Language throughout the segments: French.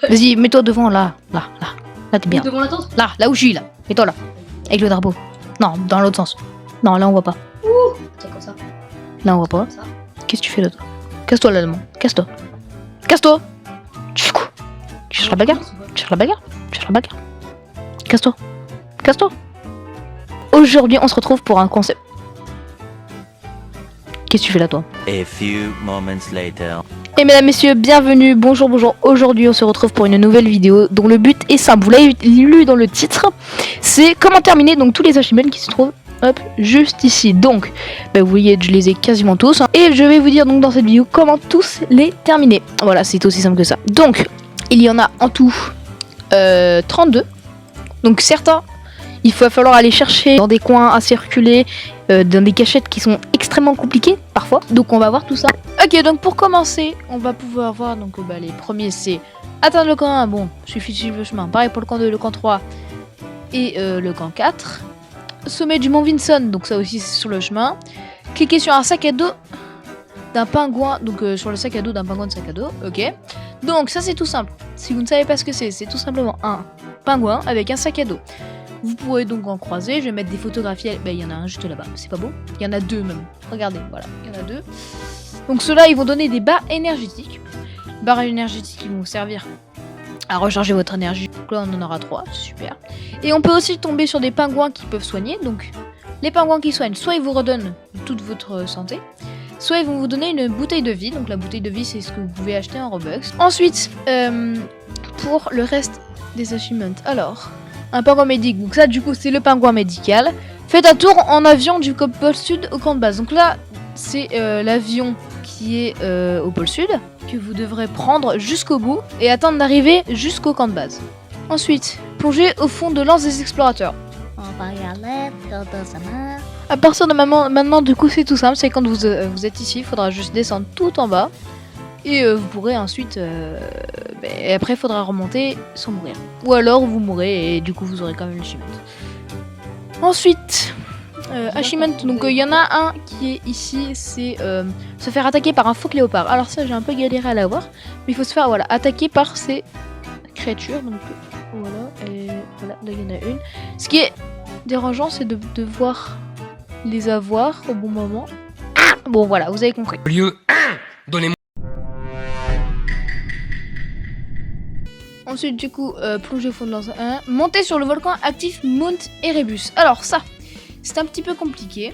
Vas-y, mets-toi devant, là. Là, t'es bien. Devant la tente. Là où je suis, là. Mets-toi là. Avec le drapeau. Non, dans l'autre sens. Non, là on voit pas. Attends, comme ça. Là on voit pas. Comme ça. Qu'est-ce que tu fais là, toi? Casse-toi, l'allemand. Casse-toi. Casse-toi. Tu fais quoi? Tu cherches la bagarre? Tu cherches la bagarre? Tu cherches la bagarre? Casse-toi. Casse-toi. Aujourd'hui, on se retrouve pour un concept. Qu'est-ce que tu fais là, toi? A few moments later. Et mesdames, messieurs, bienvenue, bonjour. Aujourd'hui, on se retrouve pour une nouvelle vidéo dont le but est simple. Vous l'avez lu dans le titre. C'est comment terminer donc tous les achievements qui se trouvent juste ici. Donc, vous voyez, je les ai quasiment tous. Et je vais vous dire donc dans cette vidéo comment tous les terminer. Voilà, c'est aussi simple que ça. Donc, il y en a en tout 32. Donc certains, il va falloir aller chercher dans des coins à circuler, dans des cachettes qui sont extrêmement compliquées parfois. Donc on va voir tout ça. Ok, donc pour commencer, on va pouvoir voir donc les premiers, c'est atteindre le camp 1. Bon, suffit de suivre le chemin. Pareil pour le camp 2, le camp 3 et le camp 4. Sommet du mont Vinson, donc ça aussi c'est sur le chemin. Cliquez sur un sac à dos d'un pingouin, donc sur le sac à dos d'un pingouin de sac à dos. Ok. Donc ça c'est tout simple. Si vous ne savez pas ce que c'est tout simplement un pingouin avec un sac à dos. Vous pourrez donc en croiser, je vais mettre des photographies, il y en a un juste là-bas, c'est pas beau? Il y en a deux même, regardez, voilà, il y en a deux. Donc ceux-là, ils vont donner des barres énergétiques. Barres énergétiques qui vont servir à recharger votre énergie, donc là on en aura 3, super. Et on peut aussi tomber sur des pingouins qui peuvent soigner, donc les pingouins qui soignent, soit ils vous redonnent toute votre santé, soit ils vont vous donner une bouteille de vie, donc la bouteille de vie c'est ce que vous pouvez acheter en Robux. Ensuite, pour le reste des achievements, alors... un pingouin médic, donc ça du coup c'est le pingouin médical. Faites un tour en avion du pôle sud au camp de base. Donc là c'est l'avion qui est au pôle sud que vous devrez prendre jusqu'au bout et attendre d'arriver jusqu'au camp de base. Ensuite, plongez au fond de l'anse des explorateurs. On va regarder quand ça marche. À partir de maintenant du coup c'est tout simple, c'est quand vous êtes ici, il faudra juste descendre tout en bas. Et vous pourrez ensuite... et après, il faudra remonter sans mourir. Ou alors, vous mourrez et du coup, vous aurez quand même l'achievement. Ensuite, achievement, donc il y en a un qui est ici, c'est se faire attaquer par un phoque léopard. Alors ça, j'ai un peu galéré à l'avoir. Mais il faut se faire attaquer par ces créatures. Donc voilà, et voilà, là il y en a une. Ce qui est dérangeant, c'est de devoir les avoir au bon moment. Bon voilà, vous avez compris. Au lieu, donnez-moi. Ensuite, du coup, plonger au fond de l'anse 1. Monter sur le volcan actif Mount Erebus. Alors ça, c'est un petit peu compliqué.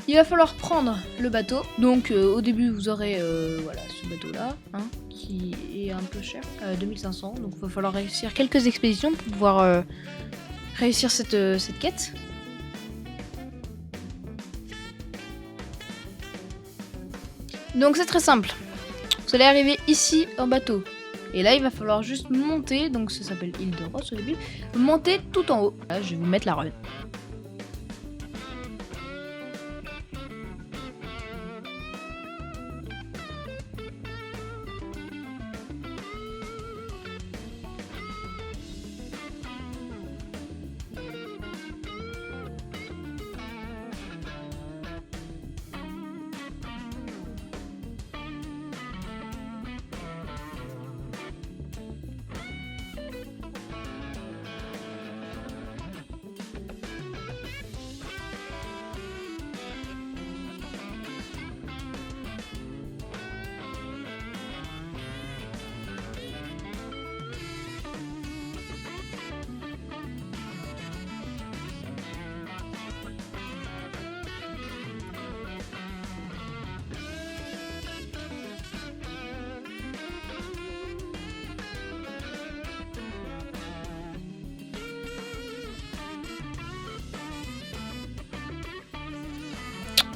Il va falloir prendre le bateau. Donc au début, vous aurez ce bateau-là, qui est un peu cher, 2500. Donc il va falloir réussir quelques expéditions pour pouvoir réussir cette quête. Donc c'est très simple. Vous allez arriver ici en bateau. Et là, il va falloir juste monter, donc ça s'appelle île de Ross au début, monter tout en haut. Là, je vais vous mettre la run.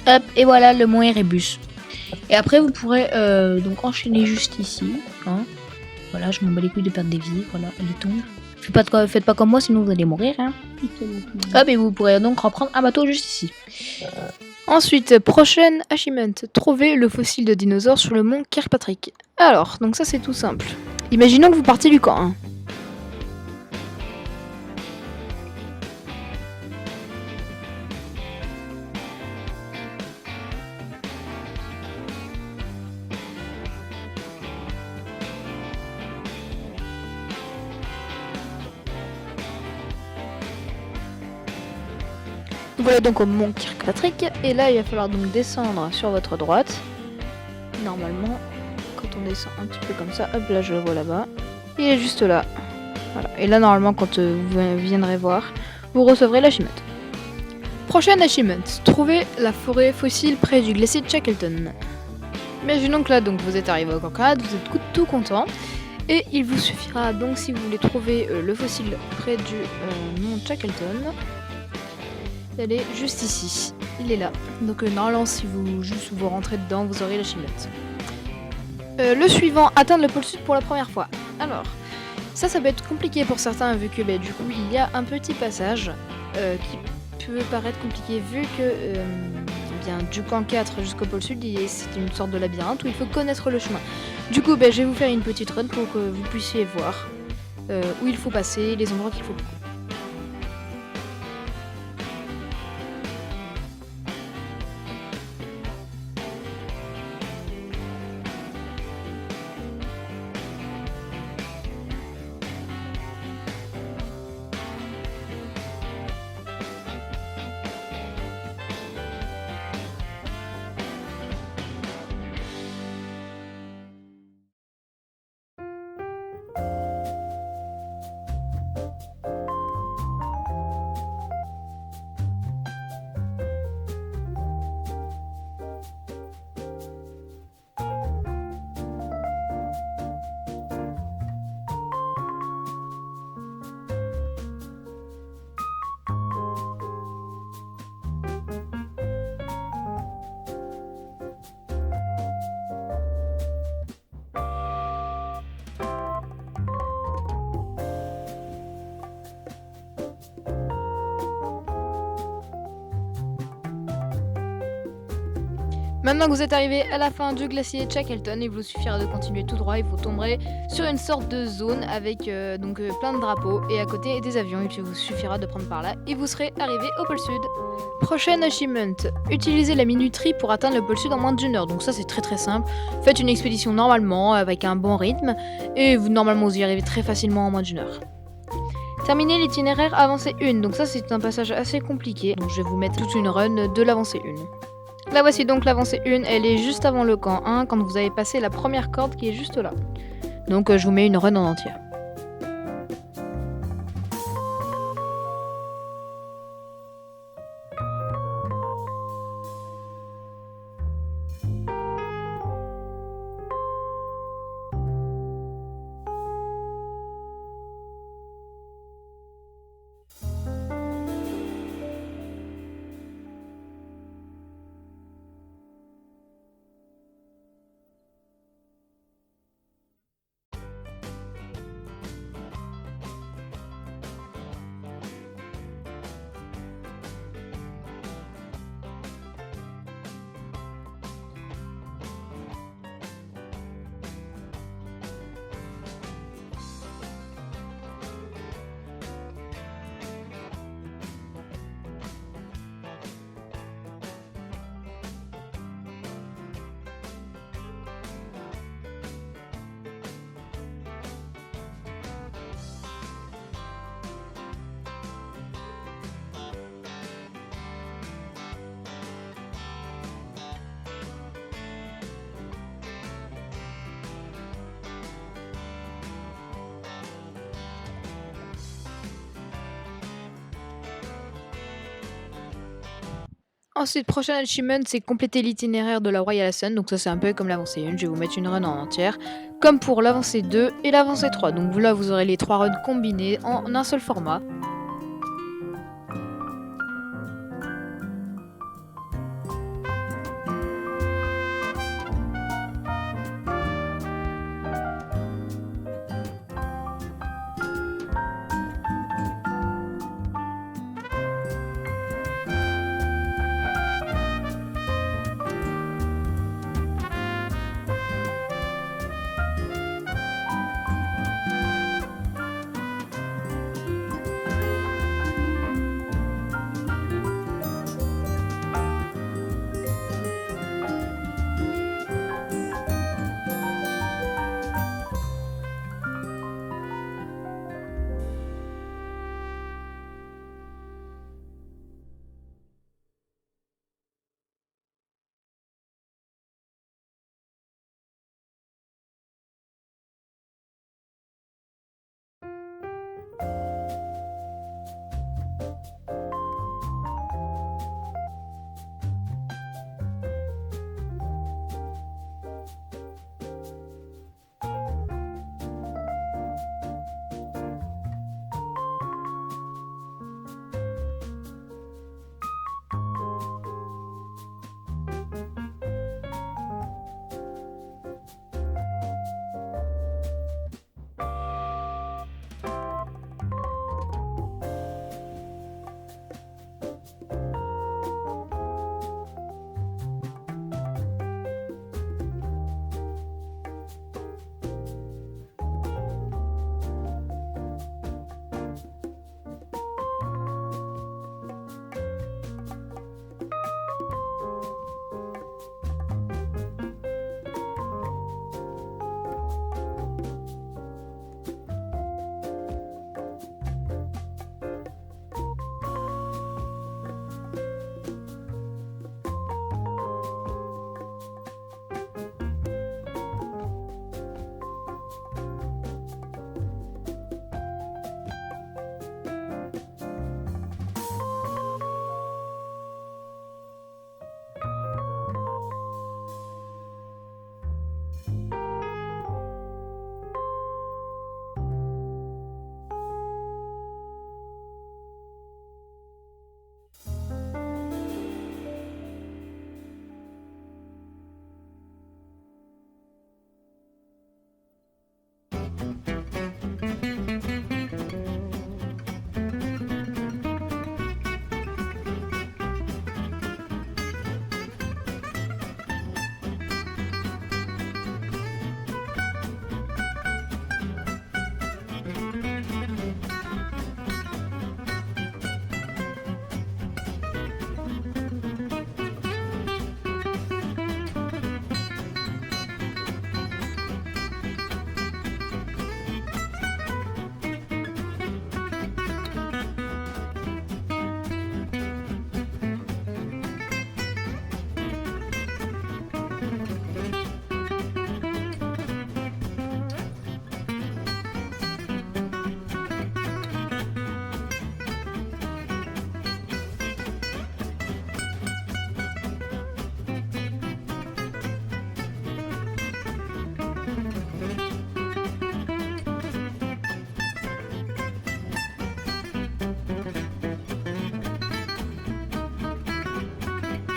Hop, et voilà le mont Erebus. Et après, vous pourrez donc enchaîner juste ici. Voilà, je m'en bats les couilles de perdre des vies. Voilà, elle tombe. Faites pas comme moi, sinon vous allez mourir. Hop, et vous pourrez donc reprendre un bateau juste ici. Ensuite, prochaine achievement. Trouver le fossile de dinosaure sur le mont Kirkpatrick. Alors, donc ça c'est tout simple. Imaginons que vous partez du camp. Voilà donc au mont Kirkpatrick. Et là, il va falloir donc descendre sur votre droite. Normalement, quand on descend un petit peu comme ça, hop là, je le vois là-bas. Il est juste là. Voilà. Et là, normalement, quand vous viendrez voir, vous recevrez l'achievement. Prochaine achievement, trouver la forêt fossile près du glacier de Shackleton. Imaginons que là, donc, vous êtes arrivé au Cancad, vous êtes tout content. Et il vous suffira donc, si vous voulez trouver le fossile près du mont Shackleton, d'aller juste ici. Il est là. Donc normalement, si vous rentrez dedans, vous aurez l'achievement. Le suivant, atteindre le pôle sud pour la première fois. Alors, ça peut être compliqué pour certains vu que du coup il y a un petit passage qui peut paraître compliqué vu que bien, du camp 4 jusqu'au pôle sud, c'est une sorte de labyrinthe où il faut connaître le chemin. Du coup, je vais vous faire une petite run pour que vous puissiez voir où il faut passer, les endroits qu'il faut. Maintenant que vous êtes arrivé à la fin du glacier Shackleton, il vous suffira de continuer tout droit et vous tomberez sur une sorte de zone avec plein de drapeaux et à côté des avions. Il vous suffira de prendre par là et vous serez arrivé au pôle sud. Prochaine achievement, utilisez la minuterie pour atteindre le pôle sud en moins d'une heure. Donc ça c'est très simple. Faites une expédition normalement avec un bon rythme et normalement vous y arrivez très facilement en moins d'une heure. Terminez l'itinéraire avancée 1. Donc ça c'est un passage assez compliqué. Donc je vais vous mettre toute une run de l'avancée 1. Là voici donc l'avancée 1, elle est juste avant le camp 1 quand vous avez passé la première corde qui est juste là. Donc je vous mets une run en entière. Ensuite, prochain achievement, c'est compléter l'itinéraire de la Royal Ascent. Donc ça c'est un peu comme l'avancée 1, je vais vous mettre une run en entière. Comme pour l'avancée 2 et l'avancée 3. Donc là vous aurez les 3 runs combinés en un seul format.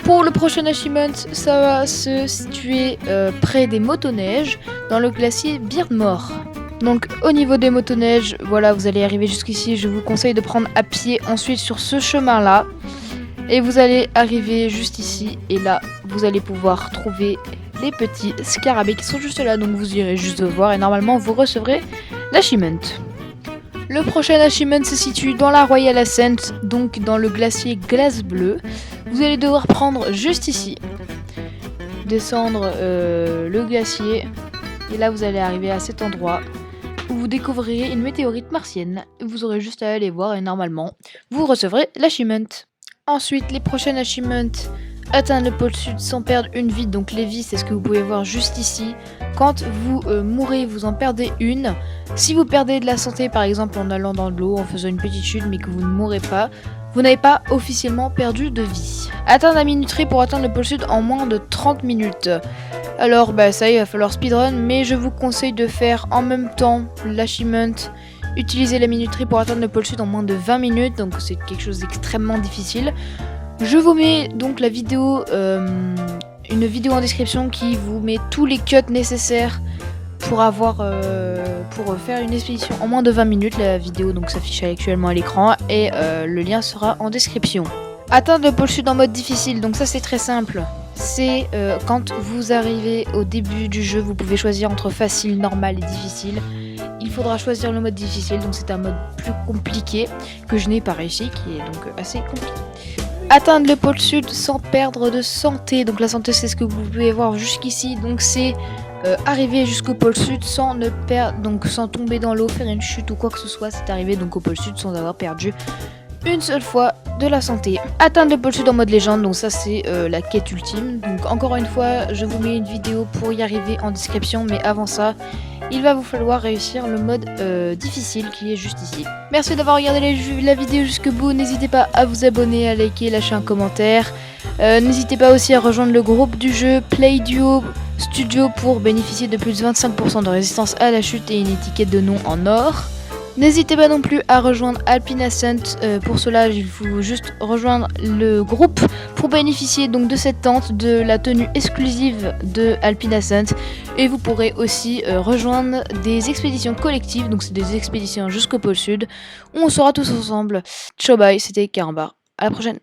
Pour le prochain achievement, ça va se situer près des motoneiges dans le glacier Beardmore. Donc au niveau des motoneiges, voilà, vous allez arriver jusqu'ici. Je vous conseille de prendre à pied ensuite sur ce chemin-là. Et vous allez arriver juste ici. Et là, vous allez pouvoir trouver les petits scarabées qui sont juste là. Donc vous irez juste voir et normalement vous recevrez l'achievement. Le prochain achievement se situe dans la Royal Ascent, donc dans le glacier Glace Bleue. Vous allez devoir prendre juste ici, descendre le glacier, et là vous allez arriver à cet endroit où vous découvrirez une météorite martienne. Vous aurez juste à aller voir et normalement vous recevrez l'achievement. Ensuite, les prochains achievements: atteindre le pôle sud sans perdre une vie. Donc les vies, c'est ce que vous pouvez voir juste ici. Quand vous mourrez, vous en perdez une. Si vous perdez de la santé, par exemple en allant dans l'eau, en faisant une petite chute, mais que vous ne mourrez pas, vous n'avez pas officiellement perdu de vie. Atteindre la minuterie pour atteindre le pôle sud en moins de 30 minutes. Alors ça il va falloir speedrun, mais je vous conseille de faire en même temps l'achievement. Utiliser la minuterie pour atteindre le pôle sud en moins de 20 minutes, donc c'est quelque chose d'extrêmement difficile. Je vous mets donc la vidéo, une vidéo en description qui vous met tous les cuts nécessaires pour faire une expédition en moins de 20 minutes. La vidéo donc s'affiche actuellement à l'écran et le lien sera en description. Atteindre le pôle sud en mode difficile, donc ça c'est très simple. C'est quand vous arrivez au début du jeu, vous pouvez choisir entre facile, normal et difficile. Il faudra choisir le mode difficile, donc c'est un mode plus compliqué que je n'ai pas réussi, qui est donc assez compliqué. Atteindre le pôle sud sans perdre de santé, donc la santé c'est ce que vous pouvez voir jusqu'ici, donc c'est arriver jusqu'au pôle sud sans ne perdre, donc sans tomber dans l'eau, faire une chute ou quoi que ce soit, c'est arriver donc au pôle sud sans avoir perdu une seule fois de la santé. Atteindre le pôle sud en mode légende, donc ça c'est la quête ultime. Donc encore une fois, je vous mets une vidéo pour y arriver en description, mais avant ça, il va vous falloir réussir le mode difficile qui est juste ici. Merci d'avoir regardé la vidéo jusqu'au bout, n'hésitez pas à vous abonner, à liker, lâcher un commentaire. N'hésitez pas aussi à rejoindre le groupe du jeu Play Duo Studio pour bénéficier de plus de 25% de résistance à la chute et une étiquette de nom en or. N'hésitez pas non plus à rejoindre Alpine Ascent, pour cela il faut juste rejoindre le groupe pour bénéficier donc de cette tente, de la tenue exclusive de Alpine Ascent, et vous pourrez aussi rejoindre des expéditions collectives, donc c'est des expéditions jusqu'au pôle sud où on sera tous ensemble. Ciao bye, c'était Carambar, à la prochaine.